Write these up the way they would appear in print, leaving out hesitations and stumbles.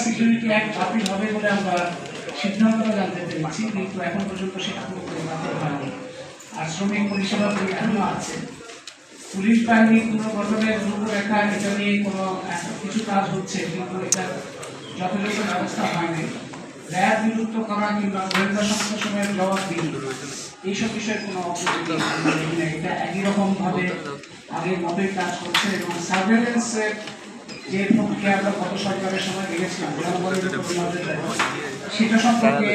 Security act বাতিল হবে বলে আমরা সিদ্ধান্ত জানতে পেরেছি, কিন্তু এখন পর্যন্ত সেটা বাতিল হয়নি। আর শ্রমিক পরিষেবা এখনো আছে। পুলিশ বাহিনী পুনর্গঠনের রূপরেখা এটা নিয়ে কোনো কিছু কাজ হচ্ছে, কিন্তু এটা যথাযথ ব্যবস্থা হয়নি। র্যাব বিলুপ্ত করা কিংবা গোয়েন্দা সংস্থা সময়ের জবাবদিহি এইসব বিষয়ে কোনো এটা একই রকম ভাবে আগের মতোই কাজ করছে। এবং সার্ভেলেন্সের যে প্রক্রিয়া আমরা গত সরকারের সময় দেখেছিলাম সেটা সম্পর্কে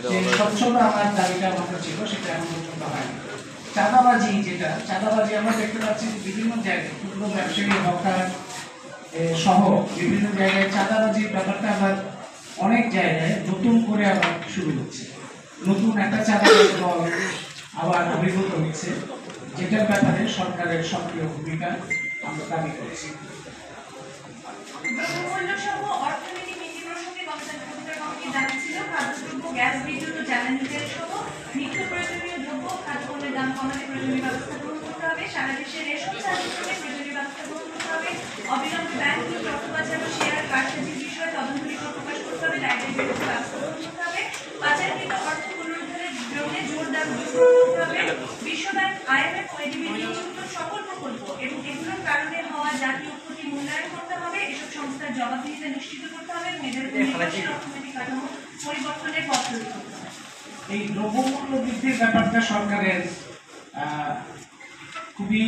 যে স্বচ্ছতা আমার দাবিটা আমাদের ছিল, সেটা এখন পর্যন্ত হয়নি। চাঁদাবাজি আমরা দেখতে পাচ্ছি বিভিন্ন জায়গায় ক্ষুদ্র ব্যবসায়ী হকার সহ বিভিন্ন জায়গায় চাঁদাবাজির ব্যাপারটা আবার অনেক জায়গায় নতুন করে আবার শুরু হচ্ছে। নতুন একটা চাঁদাবাজ দল আবার আবির্ভূত হচ্ছে, যেটার ব্যাপারে সরকারের সক্রিয় ভূমিকা আমরা দাবি করছি। গ্যাস, বিদ্যুৎ ও জ্বালানি তেল সহ নিত্য প্রয়োজনীয় দ্রব্য খাদ্যপণ্যের দাম কমাতে প্রয়োজনীয় ব্যবস্থা গ্রহণ করতে হবে। সারা দেশে রেশন সার্ভিসে প্রয়োজনীয় ব্যবস্থা গ্রহণ করতে হবে। অবিলম্বে ব্যাংক অর্থ পাচার ও শেয়ার কারসাজির বিষয়ে তদন্ত রিপোর্ট প্রকাশ করতে হবে। ডায়েটের বিরুদ্ধে ব্যবস্থা গ্রহণ করতে হবে। পাচারকৃত অর্থ পুনরুদ্ধারের জন্য জোরদার উদ্যোগ করতে হবে। বিশ্বব্যাংক, IMF ও ADB নিয়োজিত সকল প্রকল্প এবং এগুলোর কারণে হওয়া জাতীয় ক্ষতি মূল্যায়ন করতে হবে। এসব সংস্থার জবাবদিহিতা নিশ্চিত করতে হবে এবং এদের অর্থনৈতিক কাঠামো পরিবর্তনের পথ তৈরি করতে হবে। এই দ্রব্যমূল্য বৃদ্ধির ব্যাপারটা সরকারের খুবই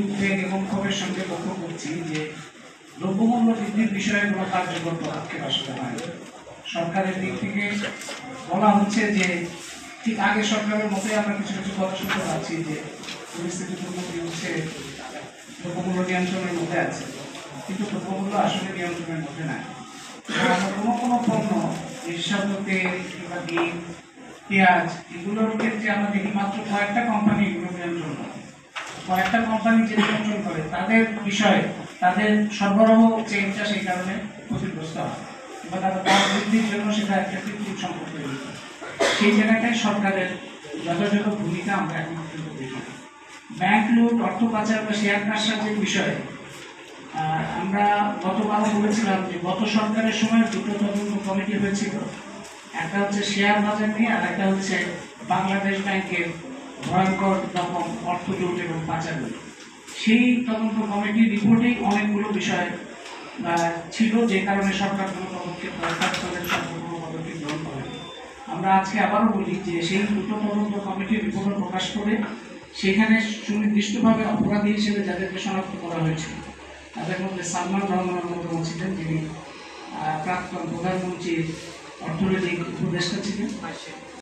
উদ্বেগ এবং ক্ষোভের সঙ্গে লক্ষ্য করছি যে দ্রব্যমূল্য বৃদ্ধির বিষয়ে কোনো কার্যকর পদক্ষেপ আসলে হয়। সরকারের দিক থেকে বলা হচ্ছে যে ঠিক আগে সরকারের মতোই আমরা কিছু কিছু কথা শুনতে পাচ্ছি যে পরিস্থিতির উন্নতি হচ্ছে, দ্রব্যমূল্য নিয়ন্ত্রণের মধ্যে আছে, কিন্তু দ্রব্যমূল্য আসলে নিয়ন্ত্রণের মধ্যে নাই। কোনো পণ্য যেসব তেল কিংবা ডিম, পেঁয়াজ এগুলোর ক্ষেত্রে আমরা দেখি মাত্র কয়েকটা কোম্পানি এগুলো নিয়ন্ত্রণ করে। কয়েকটা কোম্পানি যে নিয়ন্ত্রণ করে তাদের বিষয়ে তাদের সরবরাহ চেঞ্জটা সেই কারণে ক্ষতিগ্রস্ত হয়, বা তাদের দাম বৃদ্ধির জন্য সেটা একটা কৃত্রিম সম্পদ তৈরি করে। সেই জায়গাটায় সরকারের যথাযথ ভূমিকা আমরা এখন পর্যন্ত দেখি। ব্যাংক লুট, অর্থ পাচার বা শেয়ার কারসাজির বিষয়ে আমরা গতবারও বলেছিলাম যে গত সরকারের সময় দুটো তদন্ত কমিটি হয়েছিল। একটা হচ্ছে শেয়ার বাজার নিয়ে, আর একটা হচ্ছে বাংলাদেশ ব্যাংকের ভয়ঙ্কর রকম অর্থ লুট এবং পাচার লুট। সেই তদন্ত কমিটির রিপোর্টেই অনেকগুলো বিষয় ছিল, যে কারণে সরকার কোনো পদক্ষেপ গ্রহণ করে। আমরা আজকে আবারও বলি যে সেই দুটো তদন্ত কমিটির রিপোর্ট প্রকাশ করে সেখানে সুনির্দিষ্টভাবে অপরাধী হিসেবে যাদেরকে শনাক্ত করা হয়েছিল তাদের মধ্যে সালমান রহমান অন্যতম ছিলেন, যিনি প্রাক্তন প্রধানমন্ত্রীর অর্থনৈতিক উপদেষ্টা ছিলেন।